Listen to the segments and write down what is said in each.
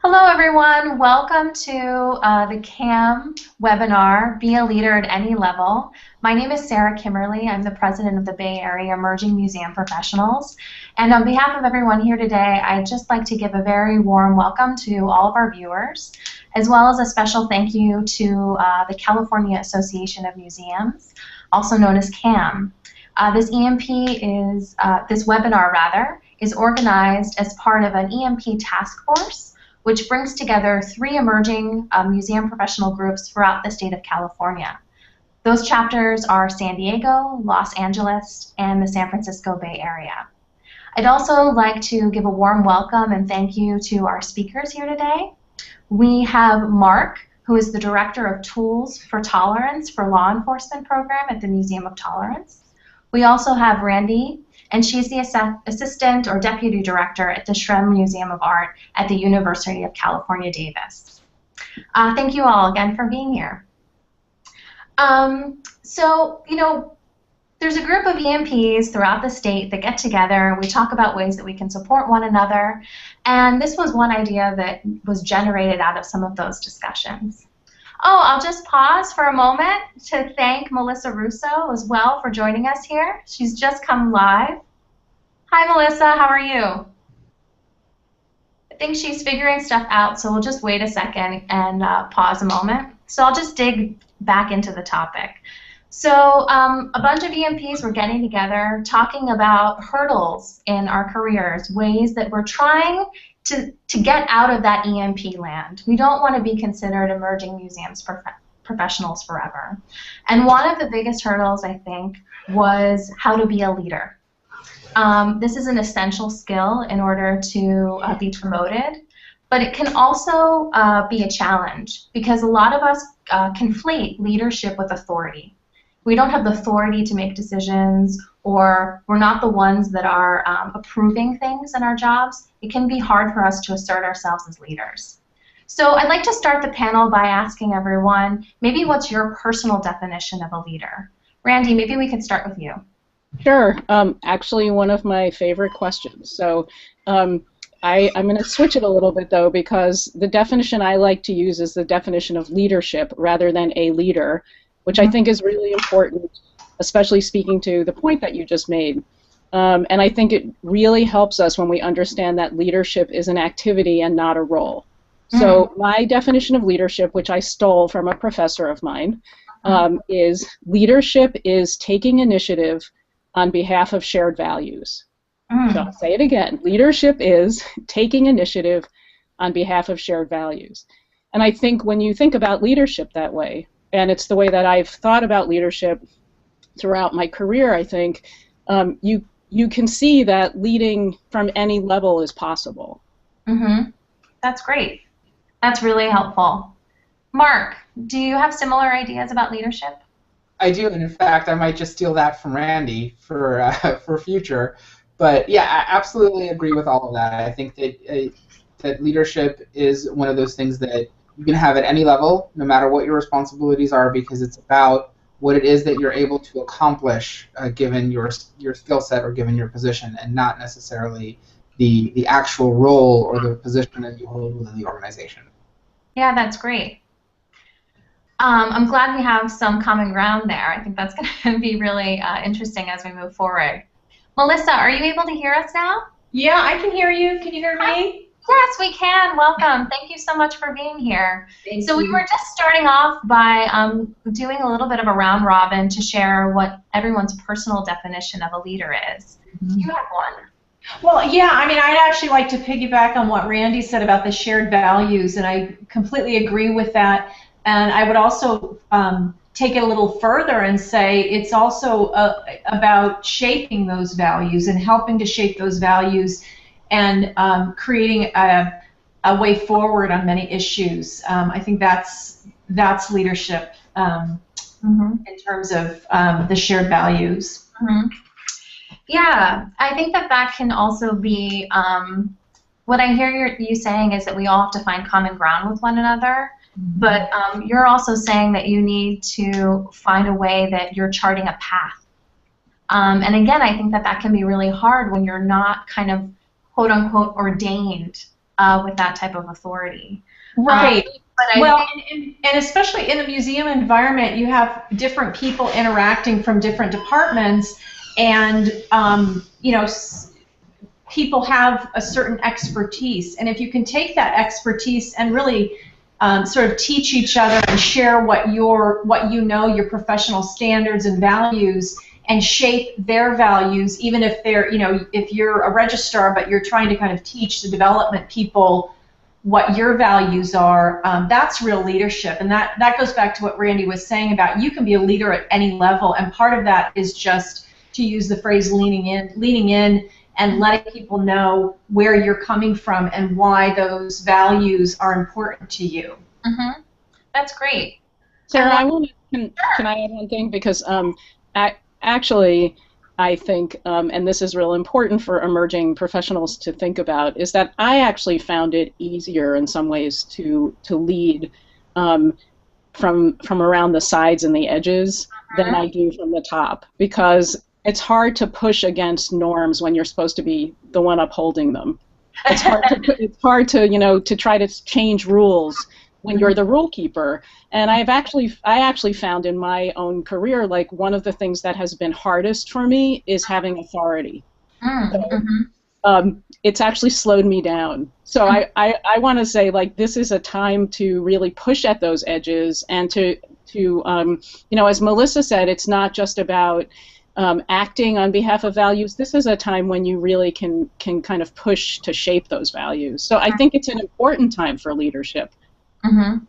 Hello, everyone. Welcome to the CAM webinar, Be a Leader at Any Level. My name is Sarah Kimmerle. I'm the president of the Bay Area Emerging Museum Professionals. And on behalf of everyone here today, I'd just like to give a very warm welcome to all of our viewers, as well as a special thank you to the California Association of Museums, also known as CAM. This webinar is organized as part of an EMP task force, which brings together 3 emerging museum professional groups throughout the state of California. Those chapters are San Diego, Los Angeles, and the San Francisco Bay Area. I'd also like to give a warm welcome and thank you to our speakers here today. We have Mark, who is the Director of Tools for Tolerance for Law Enforcement Program at the Museum of Tolerance. We also have Randy, and she's the Assistant or Deputy Director at the Shrem Museum of Art at the University of California, Davis. Thank you all again for being here. There's a group of EMPs throughout the state that get together and we talk about ways that we can support one another, and this was one idea that was generated out of some of those discussions. Oh, I'll just pause for a moment to thank Melissa Russo as well for joining us here. She's just come live. Hi, Melissa. How are you? I think she's figuring stuff out, so we'll just wait a second and pause a moment. So I'll just dig back into the topic. So a bunch of EMPs were getting together, talking about hurdles in our careers, ways that we're trying to get out of that EMP land. We don't want to be considered emerging museums professionals forever. And one of the biggest hurdles, I think, was how to be a leader. This is an essential skill in order to be promoted, but it can also be a challenge because a lot of us conflate leadership with authority. We don't have the authority to make decisions, or we're not the ones that are approving things in our jobs. It can be hard for us to assert ourselves as leaders. So I'd like to start the panel by asking everyone, maybe what's your personal definition of a leader? Randy, maybe we could start with you. Sure. Actually, one of my favorite questions. So I'm going to switch it a little bit, though, because the definition I like to use is the definition of leadership rather than a leader, which I think is really important, especially speaking to the point that you just made. And I think it really helps us when we understand that leadership is an activity and not a role. So my definition of leadership, which I stole from a professor of mine, is leadership is taking initiative on behalf of shared values. So I'll say it again. Leadership is taking initiative on behalf of shared values. And I think when you think about leadership that way, and it's the way that I've thought about leadership throughout my career, I think, you can see that leading from any level is possible. That's great. That's really helpful. Mark, do you have similar ideas about leadership? I do, and in fact, I might just steal that from Randy for future. But yeah, I absolutely agree with all of that. I think that that leadership is one of those things that you can have at any level, no matter what your responsibilities are, because it's about what it is that you're able to accomplish given your skill set or given your position, and not necessarily the actual role or the position that you hold within the organization. Yeah, that's great. I'm glad we have some common ground there. I think that's going to be really interesting as we move forward. Melissa, are you able to hear us now? Yeah, I can hear you. Can you hear me? Yes, we can. Welcome. Thank you so much for being here. Thank so you. We were just starting off by doing a little bit of a round robin to share what everyone's personal definition of a leader is. Do you have one? Well, yeah, I mean, I'd actually like to piggyback on what Randy said about the shared values, and I completely agree with that. And I would also take it a little further and say it's also about shaping those values and helping to shape those values and creating a way forward on many issues. I think that's leadership in terms of the shared values. Yeah, I think that can also be, what I hear you saying is that we all have to find common ground with one another, but you're also saying that you need to find a way that you're charting a path. And again, I think that can be really hard when you're not kind of quote-unquote ordained with that type of authority. Right. But well, and especially in the museum environment, you have different people interacting from different departments, and you know, people have a certain expertise, and if you can take that expertise and really sort of teach each other and share what you know, your professional standards and values, and shape their values, even if they're, you know, if you're a registrar but you're trying to kind of teach the development people what your values are, that's real leadership. And that goes back to what Randy was saying about you can be a leader at any level, and part of that is just, to use the phrase, leaning in and letting people know where you're coming from and why those values are important to you. Mm-hmm. That's great. Sarah, can I add one thing? Because actually, I think, and this is real important for emerging professionals to think about, is that I actually found it easier in some ways to lead from around the sides and the edges than I do from the top, because it's hard to push against norms when you're supposed to be the one upholding them. It's hard to you know, to try to change rules when you're the rule keeper. And I actually found in my own career, like, one of the things that has been hardest for me is having authority. It's actually slowed me down. So I want to say, like, this is a time to really push at those edges, and to you know, as Melissa said, it's not just about acting on behalf of values. This is a time when you really can kind of push to shape those values. So I think it's an important time for leadership. Mm-hmm.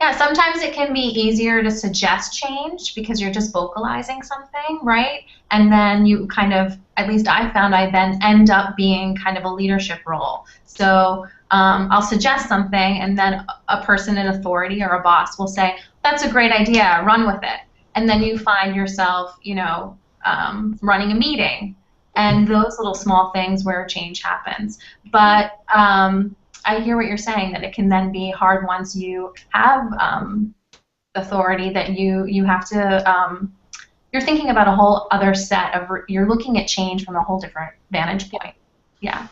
Yeah, sometimes it can be easier to suggest change because you're just vocalizing something, right? And then you kind of, at least I found, I then end up being kind of a leadership role. So I'll suggest something, and then a person in authority or a boss will say, that's a great idea, run with it. And then you find yourself, you know, running a meeting, and those little small things where change happens. But I hear what you're saying, that it can then be hard once you have authority, that you have to, you're thinking about a whole other set of, you're looking at change from a whole different vantage point. Yeah.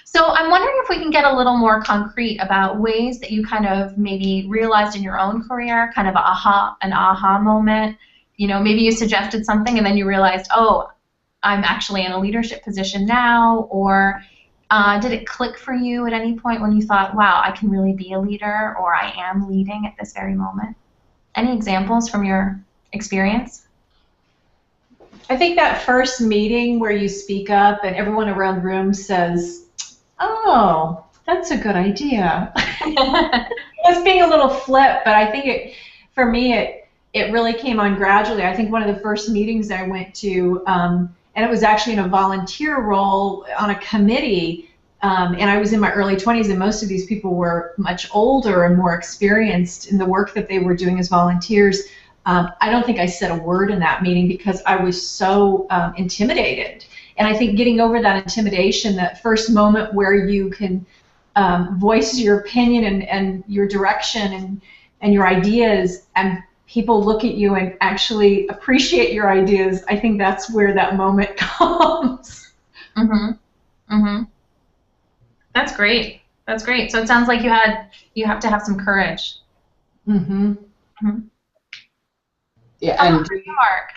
So I'm wondering if we can get a little more concrete about ways that you kind of maybe realized in your own career, kind of an aha moment. You know, maybe you suggested something and then you realized, oh, I'm actually in a leadership position now, or did it click for you at any point when you thought, wow, I can really be a leader, or I am leading at this very moment? Any examples from your experience? I think that first meeting where you speak up and everyone around the room says, oh, that's a good idea. It's being a little flip, but I think for me, it really came on gradually. I think one of the first meetings I went to, and it was actually in a volunteer role on a committee, and I was in my early 20s, and most of these people were much older and more experienced in the work that they were doing as volunteers. I don't think I said a word in that meeting because I was so intimidated. And I think getting over that intimidation, that first moment where you can voice your opinion and your direction and your ideas, and people look at you and actually appreciate your ideas, I think that's where that moment comes. Mm-hmm. Mm-hmm. That's great. That's great. So it sounds like you have to have some courage. Mm-hmm. Mm-hmm. Yeah, and Mark.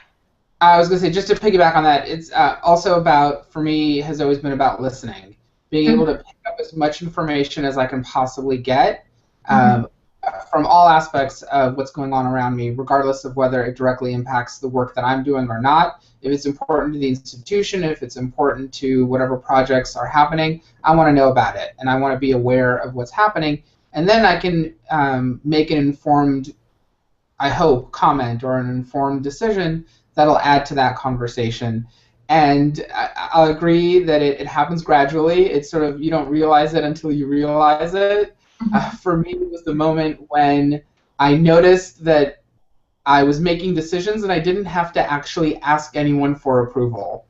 I was going to say, just to piggyback on that, it's also about, for me, has always been about listening, being able to pick up as much information as I can possibly get from all aspects of what's going on around me, regardless of whether it directly impacts the work that I'm doing or not. If it's important to the institution, if it's important to whatever projects are happening, I want to know about it, and I want to be aware of what's happening, and then I can make an informed, I hope, comment or an informed decision that'll add to that conversation. And I'll agree that it happens gradually. It's sort of, you don't realize it until you realize it. For me, it was the moment when I noticed that I was making decisions and I didn't have to actually ask anyone for approval.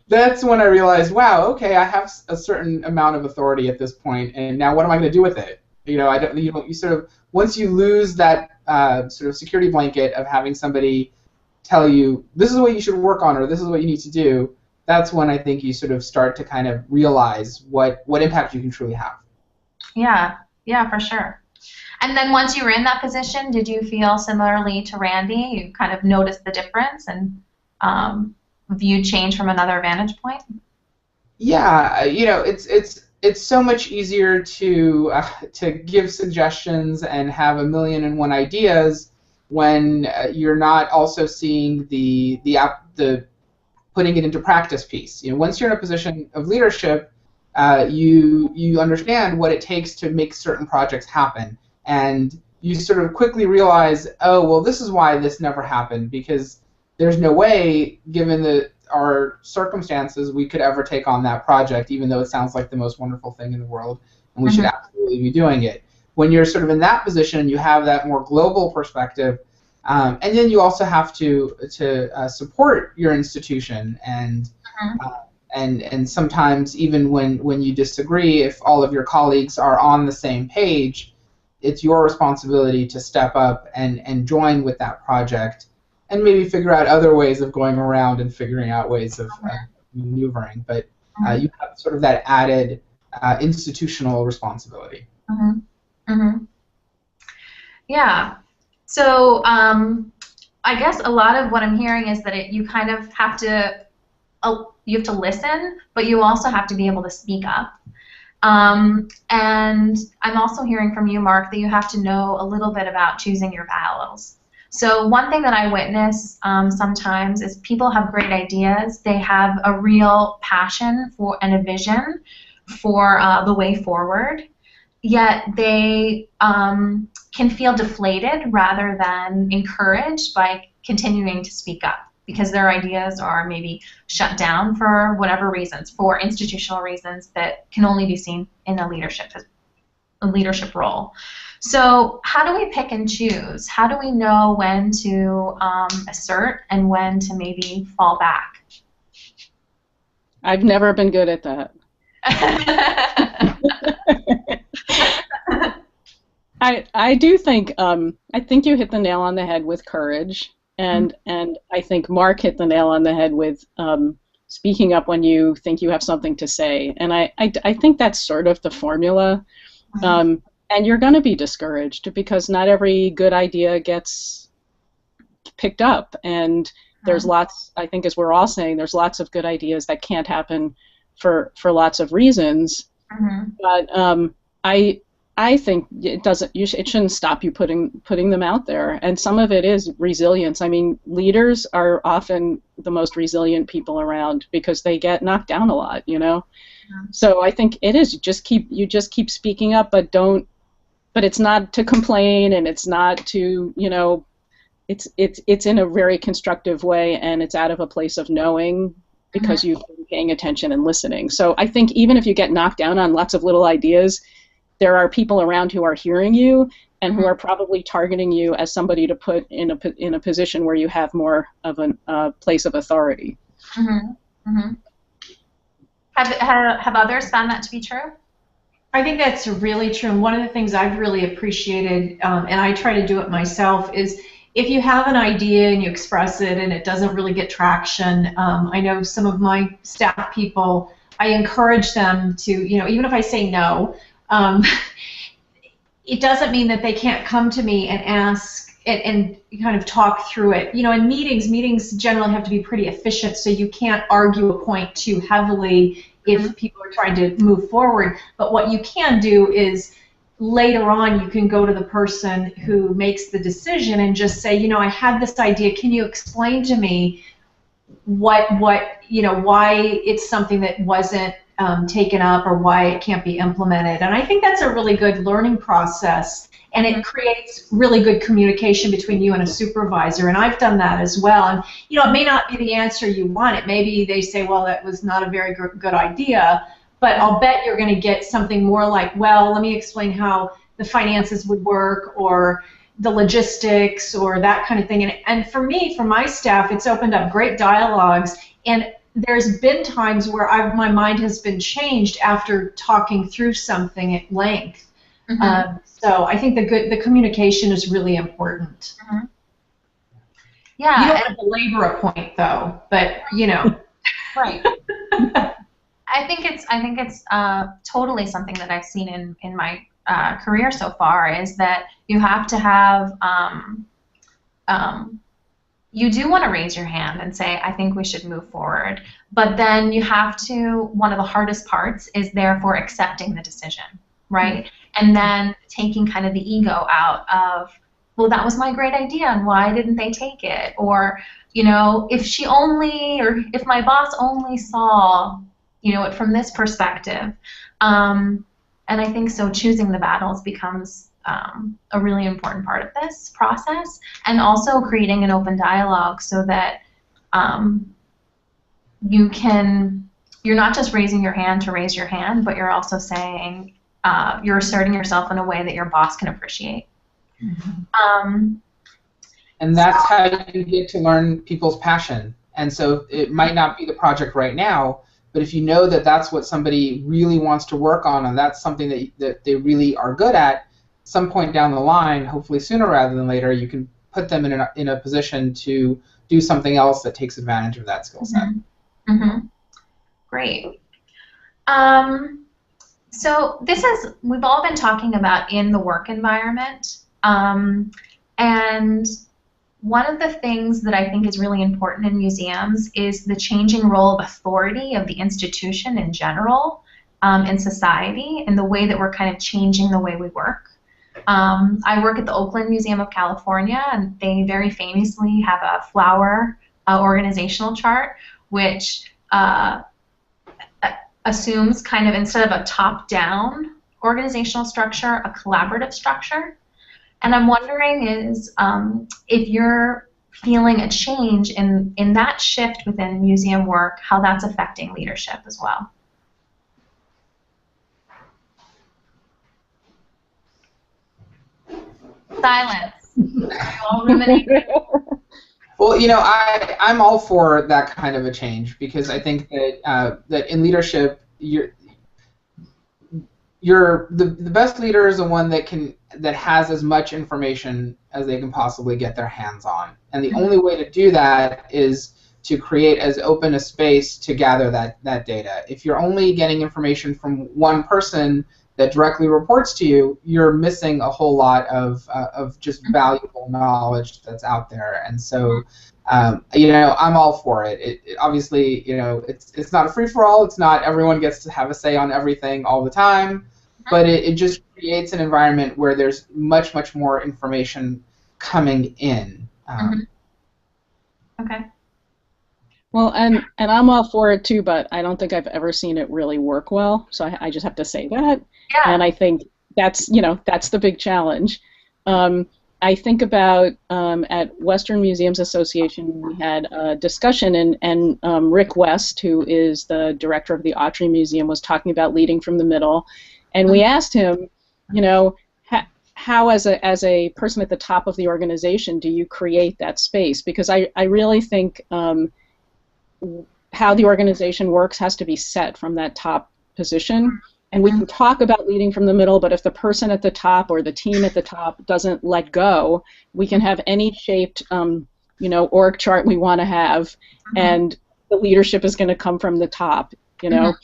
That's when I realized, wow, okay, I have a certain amount of authority at this point, and now what am I going to do with it? You know, you sort of, once you lose that sort of security blanket of having somebody tell you, this is what you should work on, or this is what you need to do, that's when I think you sort of start to kind of realize what impact you can truly have. Yeah, yeah, for sure. And then once you were in that position, did you feel similarly to Randy? You kind of noticed the difference and viewed change from another vantage point? Yeah, it's so much easier to give suggestions and have 1,000,001 ideas when you're not also seeing the putting it into practice piece. Once you're in a position of leadership, you understand what it takes to make certain projects happen, and you sort of quickly realize, oh, well, this is why this never happened, because there's no way, given our circumstances, we could ever take on that project, even though it sounds like the most wonderful thing in the world, and we should absolutely be doing it. When you're sort of in that position, you have that more global perspective, and then you also have to support your institution, and sometimes even when you disagree, if all of your colleagues are on the same page, it's your responsibility to step up and join with that project, and maybe figure out other ways of going around and figuring out ways of maneuvering. But you have sort of that added institutional responsibility. Yeah. So I guess a lot of what I'm hearing is that you kind of have to listen, but you also have to be able to speak up. And I'm also hearing from you, Mark, that you have to know a little bit about choosing your battles. So one thing that I witness sometimes is people have great ideas. They have a real passion for and a vision for the way forward, yet they can feel deflated rather than encouraged by continuing to speak up, because their ideas are maybe shut down for whatever reasons, for institutional reasons that can only be seen in a leadership role. So how do we pick and choose? How do we know when to assert and when to maybe fall back? I've never been good at that. I do think I think you hit the nail on the head with courage, and I think Mark hit the nail on the head with speaking up when you think you have something to say, and I think that's sort of the formula. And you're going to be discouraged because not every good idea gets picked up, and there's lots, I think as we're all saying, there's lots of good ideas that can't happen for lots of reasons. But I think it doesn't. It shouldn't stop you putting them out there. And some of it is resilience. I mean, leaders are often the most resilient people around because they get knocked down a lot, So I think it is just keep speaking up, but don't. But it's not to complain, and it's not to it's in a very constructive way, and it's out of a place of knowing because you've been paying attention and listening. So I think even if you get knocked down on lots of little ideas, there are people around who are hearing you and who are probably targeting you as somebody to put in a position where you have more of a place of authority. Have others found that to be true? I think that's really true. And one of the things I've really appreciated, and I try to do it myself, is if you have an idea and you express it and it doesn't really get traction, I know some of my staff people, I encourage them to, even if I say no, it doesn't mean that they can't come to me and ask and kind of talk through it. In meetings generally have to be pretty efficient, so you can't argue a point too heavily if people are trying to move forward. But what you can do is later on you can go to the person who makes the decision and just say, I had this idea. Can you explain to me why it's something that wasn't taken up or why it can't be implemented? And I think that's a really good learning process, and it creates really good communication between you and a supervisor, and I've done that as well. And it may not be the answer you want. It maybe they say, well, that was not a very good idea, but I'll bet you're going to get something more like, well, let me explain how the finances would work, or the logistics, or that kind of thing. And for me, for my staff, it's opened up great dialogues, and there's been times where my mind has been changed after talking through something at length. So I think the communication is really important. Yeah. You don't want to belabor a point, though, but Right. I think it's totally something that I've seen in my career so far, is that you have to have you do want to raise your hand and say, I think we should move forward, but then you have to, one of the hardest parts is therefore accepting the decision, right? And then taking kind of the ego out of, well, that was my great idea, and why didn't they take it? Or, you know, if she only, or if my boss only saw, you know, it from this perspective. And I think so choosing the battles becomes a really important part of this process, and also creating an open dialogue so that you're not just raising your hand to raise your hand, but you're also saying, you're asserting yourself in a way that your boss can appreciate. And that's how you get to learn people's passion. And so it might not be the project right now, but if you know that that's what somebody really wants to work on, and that's something that they really are good at, some point down the line, hopefully sooner rather than later, you can put them in a position to do something else that takes advantage of that skill set. Great. So we've all been talking about in the work environment, and one of the things that I think is really important in museums is the changing role of authority of the institution in general in society, and the way that we're kind of changing the way we work. I work at the Oakland Museum of California, and they very famously have a flower organizational chart, which assumes kind of, instead of a top-down organizational structure, a collaborative structure. And I'm wondering is if you're feeling a change in that shift within museum work, how that's affecting leadership as well. Silence. Are you all ruminating? Well, you know, I'm all for that kind of a change, because I think that that in leadership, the best leader is the one that has as much information as they can possibly get their hands on, and the only way to do that is to create as open a space to gather that data. If you're only getting information from one person that directly reports to you, you're missing a whole lot of just valuable knowledge that's out there. And so, you know, I'm all for it. It obviously, you know, it's not a free-for-all. It's not everyone gets to have a say on everything all the time, but it just creates an environment where there's much, much more information coming in. Okay. Well, and I'm all for it too, but I don't think I've ever seen it really work well. So I just have to say that. Yeah. And I think that's the big challenge. I think about at Western Museums Association, we had a discussion, and Rick West, who is the director of the Autry Museum, was talking about leading from the middle, and we asked him, you know, how as a person at the top of the organization do you create that space? Because I really think how the organization works has to be set from that top position. And we can talk about leading from the middle, but if the person at the top or the team at the top doesn't let go, we can have any shaped, you know, org chart we want to have, and the leadership is going to come from the top, you know.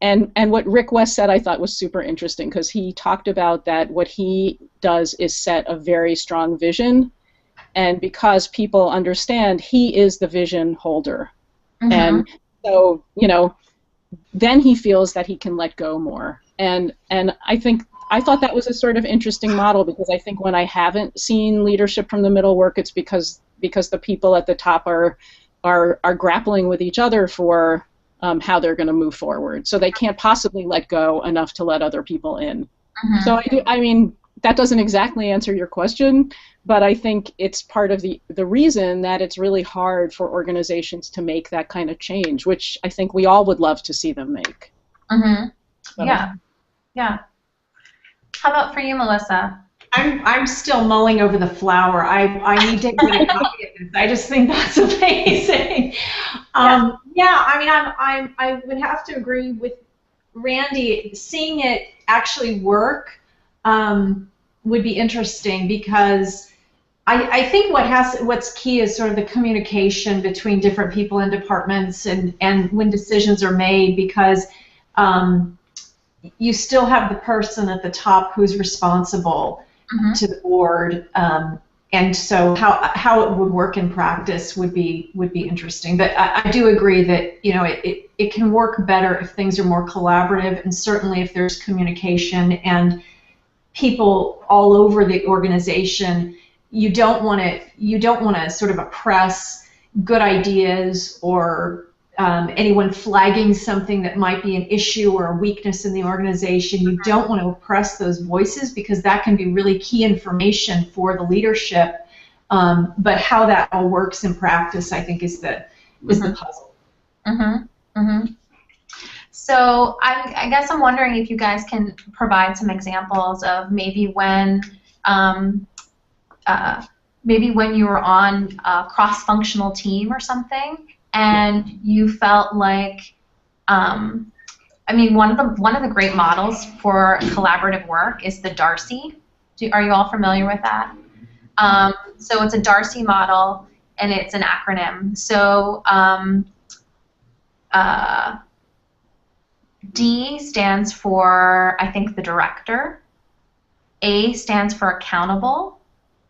And what Rick West said I thought was super interesting, because he talked about that what he does is set a very strong vision, and because people understand he is the vision holder. And so, you know, then he feels that he can let go more. And I thought that was a sort of interesting model, because I think when I haven't seen leadership from the middle work, it's because the people at the top are grappling with each other for how they're going to move forward. So they can't possibly let go enough to let other people in. So I mean, that doesn't exactly answer your question, but I think it's part of the reason that it's really hard for organizations to make that kind of change, which I think we all would love to see them make. Yeah. How about for you, Melissa? I'm still mulling over the flower. I need to get a copy of this. I just think that's amazing. Yeah, I mean, I would have to agree with Randy. Seeing it actually work would be interesting, because I think what's key is sort of the communication between different people in departments and when decisions are made, because you still have the person at the top who's responsible to the board, and so how it would work in practice would be interesting. But I do agree that it can work better if things are more collaborative, and certainly if there's communication and people all over the organization. You don't want to sort of oppress good ideas or anyone flagging something that might be an issue or a weakness in the organization. You don't want to oppress those voices, because that can be really key information for the leadership. But how that all works in practice, I think, is the puzzle. So I guess I'm wondering if you guys can provide some examples of maybe when you were on a cross-functional team or something, and you felt like, I mean, one of the great models for collaborative work is the Darcy. Are you all familiar with that? So it's a Darcy model, and it's an acronym. So D stands for, I think, the director. A stands for accountable.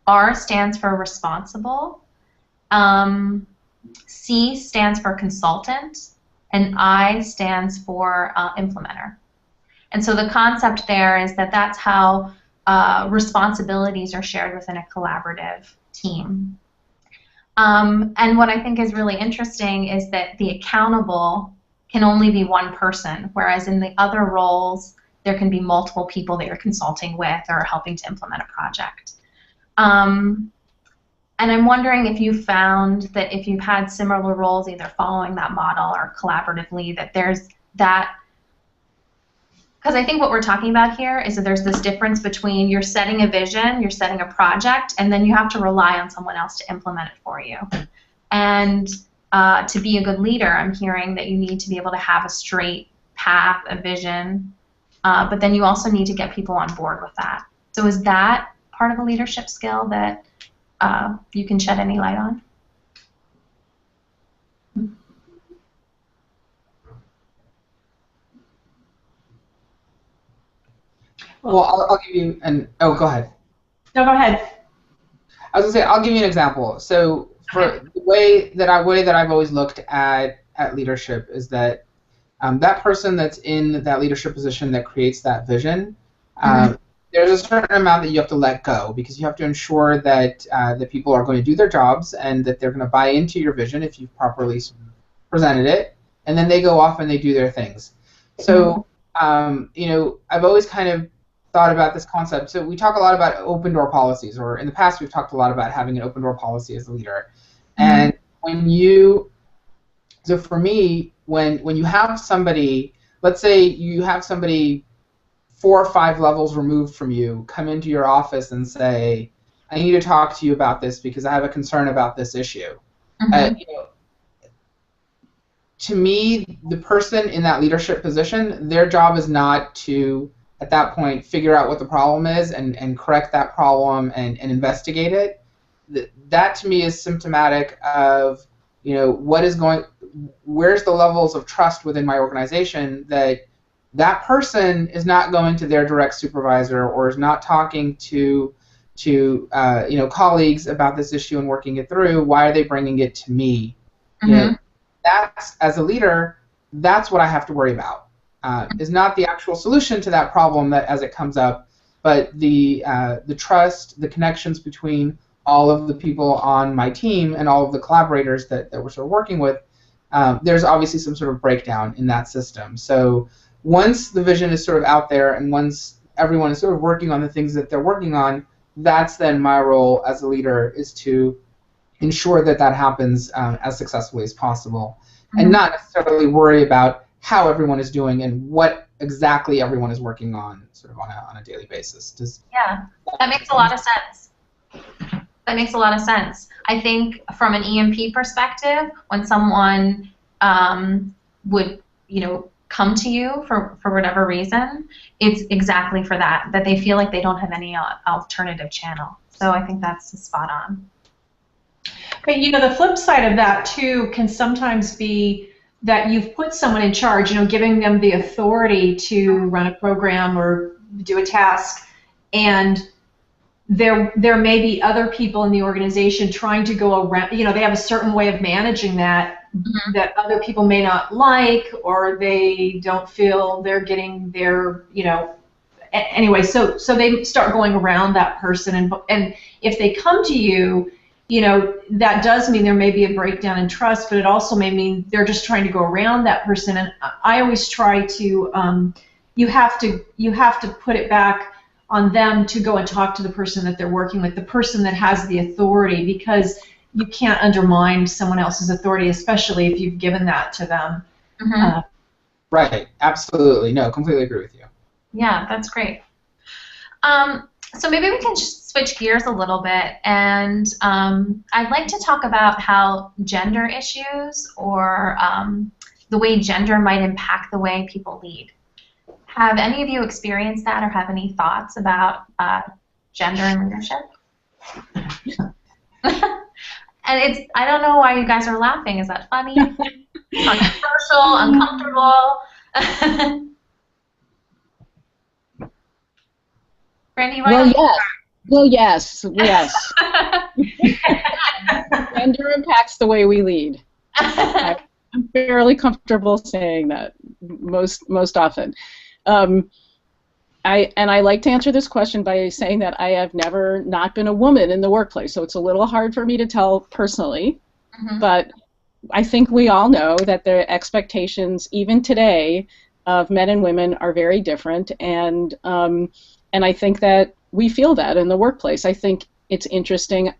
R stands for responsible. C stands for consultant. And I stands for implementer. And so the concept there is that that's how responsibilities are shared within a collaborative team. And what I think is really interesting is that the accountable can only be one person, whereas in the other roles, there can be multiple people that you're consulting with or helping to implement a project. And I'm wondering if you found that if you've had similar roles, either following that model or collaboratively, that there's that, because I think what we're talking about here is that there's this difference between you're setting a vision, you're setting a project, and then you have to rely on someone else to implement it for you. And to be a good leader, I'm hearing that you need to be able to have a straight path, a vision, but then you also need to get people on board with that. So is that part of a leadership skill that you can shed any light on? Well, I'll give you an. Oh, go ahead. No, go ahead. I was gonna say I'll give you an example. So for the way that I've always looked at leadership is that that person that's in that leadership position that creates that vision, there's a certain amount that you have to let go, because you have to ensure that the people are going to do their jobs and that they're going to buy into your vision if you've properly presented it, and then they go off and they do their things. So I've always kind of thought about this concept. So we talk a lot about open door policies, or in the past we've talked a lot about having an open door policy as a leader. And so for me, when you have somebody, let's say you have somebody 4 or 5 levels removed from you come into your office and say, I need to talk to you about this because I have a concern about this issue. To me, the person in that leadership position, their job is not to, at that point, figure out what the problem is and correct that problem and investigate it. That to me is symptomatic of, where's the levels of trust within my organization that person is not going to their direct supervisor or is not talking to colleagues about this issue and working it through. Why are they bringing it to me? That's, as a leader, that's what I have to worry about. Is not the actual solution to that problem that as it comes up, but the trust, the connections between all of the people on my team and all of the collaborators that we're sort of working with. There's obviously some sort of breakdown in that system. So once the vision is sort of out there and once everyone is sort of working on the things that they're working on, that's then my role as a leader, is to ensure that that happens as successfully as possible, and not necessarily worry about how everyone is doing and what exactly everyone is working on sort of on a daily basis. Yeah, that makes a lot of sense. That makes a lot of sense. I think from an EMP perspective, when someone would, come to you for whatever reason, it's exactly for that they feel like they don't have any alternative channel. So I think that's spot on. But the flip side of that too can sometimes be that you've put someone in charge, giving them the authority to run a program or do a task, and there may be other people in the organization trying to go around, they have a certain way of managing that that other people may not like, or they don't feel they're getting their, anyway, so they start going around that person, and if they come to you, that does mean there may be a breakdown in trust, but it also may mean they're just trying to go around that person. And I always try to, you have to put it back on them to go and talk to the person that they're working with, the person that has the authority, because you can't undermine someone else's authority, especially if you've given that to them. Right, absolutely. No, completely agree with you. Yeah, that's great. So maybe we can just switch gears a little bit, and I'd like to talk about how gender issues or the way gender might impact the way people lead. Have any of you experienced that or have any thoughts about gender and leadership? And I don't know why you guys are laughing. Is that funny? Controversial, uncomfortable? Brandy, Well, yes. Gender impacts the way we lead. I'm fairly comfortable saying that most often. I like to answer this question by saying that I have never not been a woman in the workplace, so it's a little hard for me to tell personally, but I think we all know that the expectations, even today, of men and women are very different, and I think that we feel that in the workplace. I think it's interesting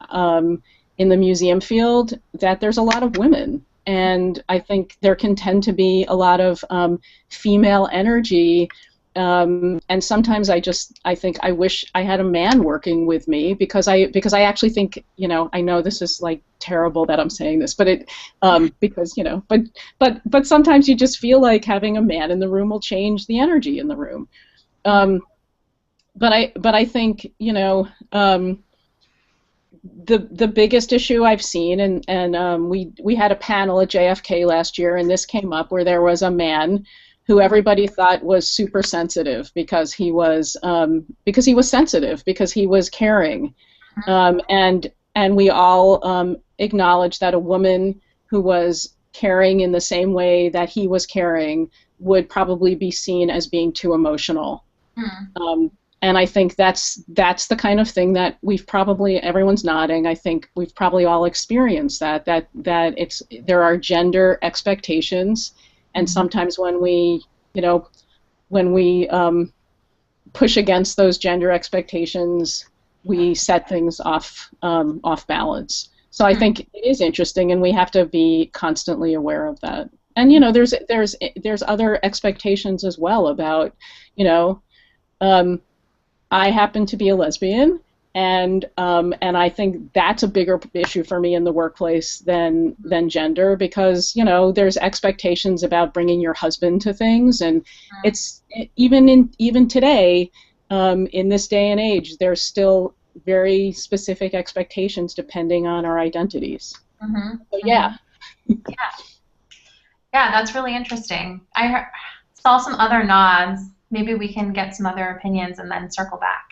in the museum field that there's a lot of women, and I think there can tend to be a lot of female energy. And sometimes I think I wish I had a man working with me, because I actually think, I know this is like terrible that I'm saying this, but because but sometimes you just feel like having a man in the room will change the energy in the room. But I think the biggest issue I've seen, and we had a panel at JFK last year, and this came up, where there was a man who everybody thought was super sensitive because he was sensitive, because he was caring, and we all acknowledged that a woman who was caring in the same way that he was caring would probably be seen as being too emotional. And I think that's the kind of thing that we've probably, everyone's nodding, I think we've probably all experienced that there are gender expectations. And sometimes when we push against those gender expectations, we set things off balance. So I think it is interesting, and we have to be constantly aware of that. And there's other expectations as well about I happen to be a lesbian. And I think that's a bigger issue for me in the workplace than gender, because there's expectations about bringing your husband to things, and even today, in this day and age, there's still very specific expectations depending on our identities. So yeah, that's really interesting. I saw some other nods. Maybe we can get some other opinions and then circle back.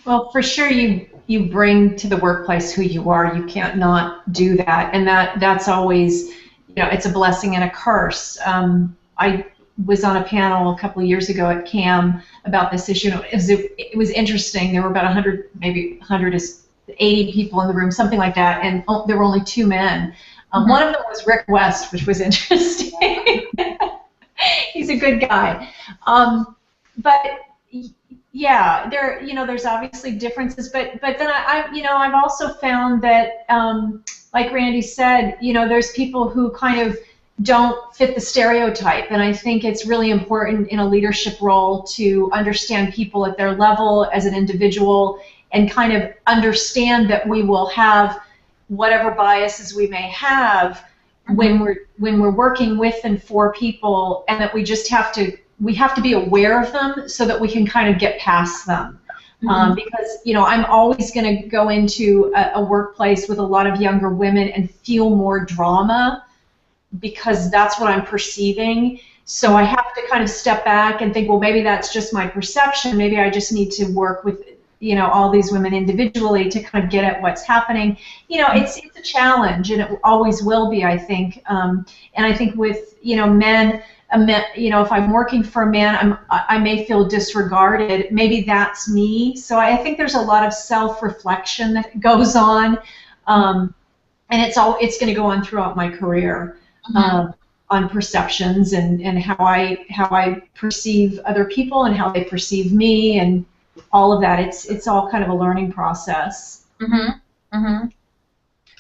Well, for sure, you bring to the workplace who you are. You can't not do that, and that's always, it's a blessing and a curse. I was on a panel a couple of years ago at CAM about this issue. It was interesting. There were about 100, maybe 180 people in the room, something like that, and there were only 2 men. One of them was Rick West, which was interesting. He's a good guy, but. Yeah, there's obviously differences, but then I've also found that, like Randy said, there's people who kind of don't fit the stereotype, and I think it's really important in a leadership role to understand people at their level as an individual, and kind of understand that we will have whatever biases we may have, when we're working with and for people, and that we just have to be aware of them so that we can kind of get past them. Because I'm always going to go into a workplace with a lot of younger women and feel more drama because that's what I'm perceiving. So I have to kind of step back and think, well, maybe that's just my perception. Maybe I just need to work with all these women individually to kind of get at what's happening. It's a challenge, and it always will be, I think. And I think with men, if I'm working for a man, I may feel disregarded. Maybe that's me. So I think there's a lot of self-reflection that goes on, and it's going to go on throughout my career. On perceptions and how I perceive other people and how they perceive me and all of that. It's all kind of a learning process.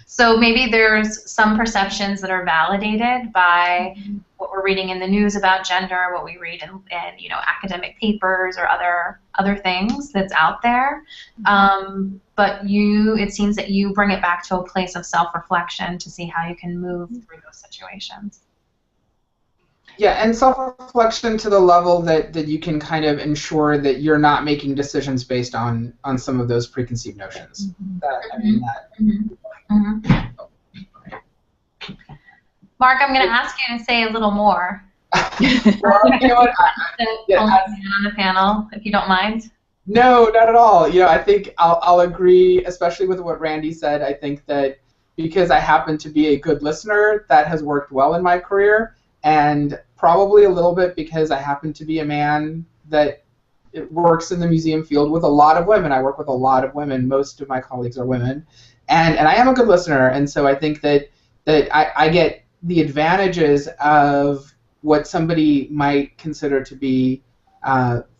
So maybe there's some perceptions that are validated by what we're reading in the news about gender, what we read in academic papers or other things that's out there. But it seems that you bring it back to a place of self-reflection to see how you can move through those situations. Yeah, and self-reflection to the level that you can kind of ensure that you're not making decisions based on some of those preconceived notions. Mark, I'm going to ask you to say a little more. Well, you know what? On the panel, if you don't mind. No, not at all. I think I'll agree, especially with what Randy said. I think that because I happen to be a good listener, that has worked well in my career. And probably a little bit because I happen to be a man that works in the museum field with a lot of women. I work with a lot of women. Most of my colleagues are women. And I am a good listener. And so I think that I get the advantages of what somebody might consider to be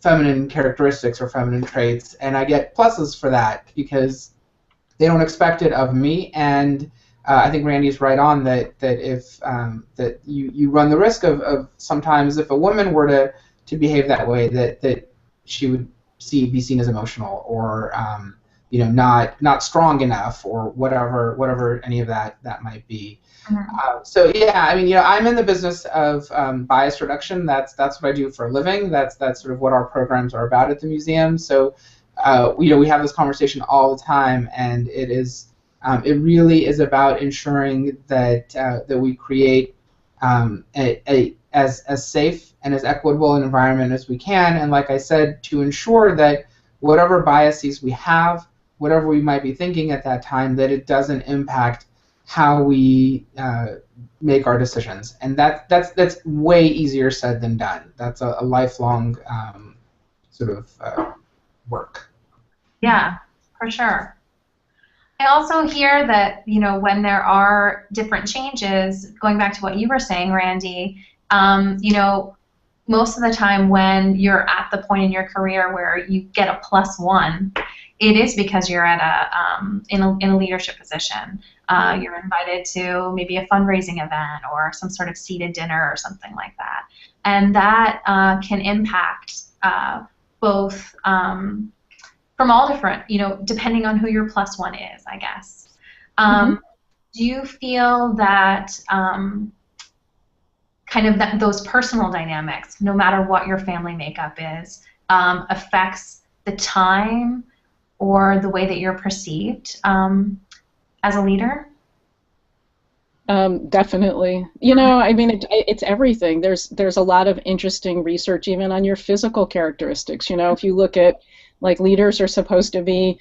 feminine characteristics or feminine traits. And I get pluses for that because they don't expect it of me. And I think Randy's right on that if that you run the risk of sometimes if a woman were to behave that way that she would be seen as emotional or not strong enough or whatever any of that might be. So yeah, I'm in the business of bias reduction. That's what I do for a living. That's sort of what our programs are about at the museum. So we have this conversation all the time, and it really is about ensuring that we create as safe and as equitable an environment as we can, and like I said, to ensure that whatever biases we have, whatever we might be thinking at that time, that it doesn't impact how we make our decisions. And that's way easier said than done. That's a lifelong sort of work. Yeah, for sure. I also hear that, when there are different changes, going back to what you were saying, Randy, most of the time when you're at the point in your career where you get a +1, it is because you're at in a leadership position. You're invited to maybe a fundraising event or some sort of seated dinner or something like that. And that can impact both from all different, depending on who your +1 is, I guess. Do you feel that those personal dynamics, no matter what your family makeup is, affects the time or the way that you're perceived as a leader? Definitely. It's everything. There's a lot of interesting research even on your physical characteristics. If you look at, like, leaders are supposed to be,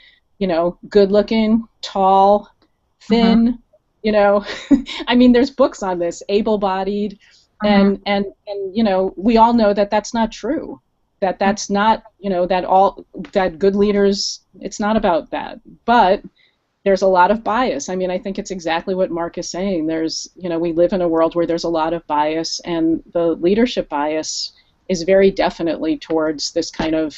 good looking, tall, thin, there's books on this, able-bodied, and we all know that that's not true. That's not, that good leaders, it's not about that. But there's a lot of bias. I think it's exactly what Mark is saying. We live in a world where there's a lot of bias, and the leadership bias is very definitely towards this kind of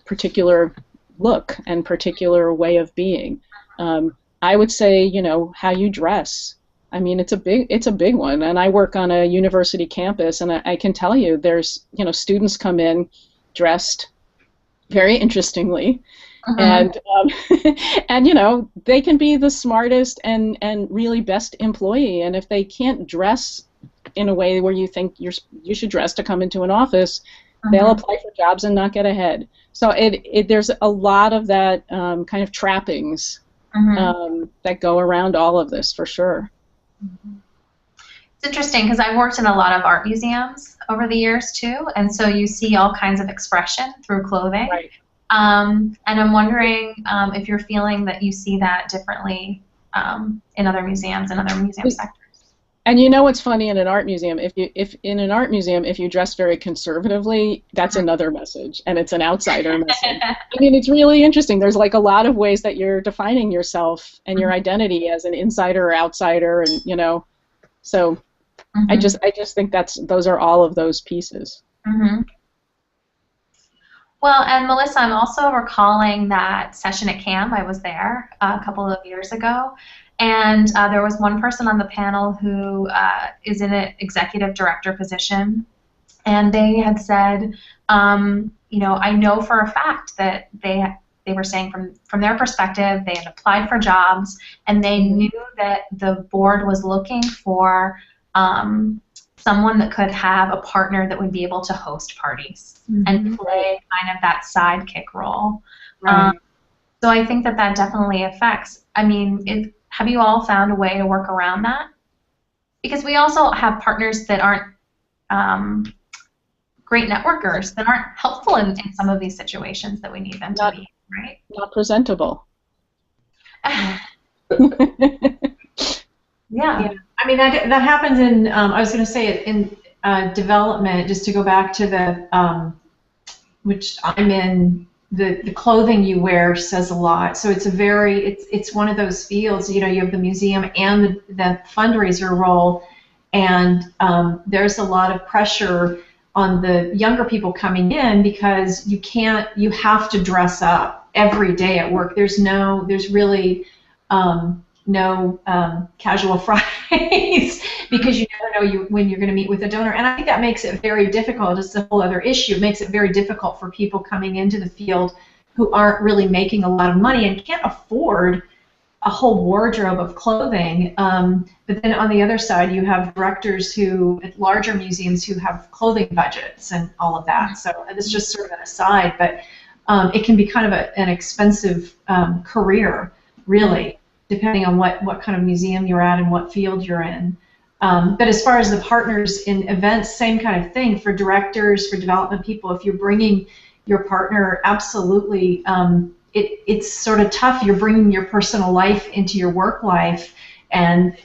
particular look and particular way of being. I would say, how you dress. It's a big one. And I work on a university campus, and I can tell you, there's, students come in dressed very interestingly, And and you know, they can be the smartest and really best employee, and if they can't dress in a way where you think you should dress to come into an office, they'll apply for jobs and not get ahead. So there's a lot of that kind of trappings that go around all of this, for sure. It's interesting because I've worked in a lot of art museums over the years too, and so you see all kinds of expression through clothing. Right. And I'm wondering if you're feeling that you see that differently in other museums and other museum sectors. And you know what's funny in an art museum? If in an art museum, if you dress very conservatively, that's another message, and it's an outsider message. I mean, it's really interesting. There's like a lot of ways that you're defining yourself and your identity as an insider or outsider, and you know, so I just think those are all of those pieces. Well, and Melissa, I'm also recalling that session at CAM. I was there a couple of years ago, and there was one person on the panel who is in an executive director position, and they had said, you know, I know for a fact that they were saying from their perspective, they had applied for jobs, and they knew that the board was looking for someone that could have a partner that would be able to host parties and play kind of that sidekick role. Right. So I think that definitely affects. I mean, have you all found a way to work around that? Because we also have partners that aren't great networkers, that aren't helpful in some of these situations that we need them to be, right? Not presentable. Yeah. I mean, that happens in, I was going to say it in development, just to go back to the, which I'm in, the clothing you wear says a lot. So it's it's one of those fields, you know, you have the museum and the fundraiser role, and there's a lot of pressure on the younger people coming in because you have to dress up every day at work. There's really no casual Fridays because you never know when you're going to meet with a donor. And I think that makes it very difficult. It's a whole other issue. It makes it very difficult for people coming into the field who aren't really making a lot of money and can't afford a whole wardrobe of clothing. But then on the other side, you have directors at larger museums who have clothing budgets and all of that. So it's just sort of an aside, but it can be kind of an expensive career, really, depending on what kind of museum you're at and what field you're in. But as far as the partners in events, same kind of thing. For directors, for development people, if you're bringing your partner, absolutely, it's sort of tough. You're bringing your personal life into your work life, and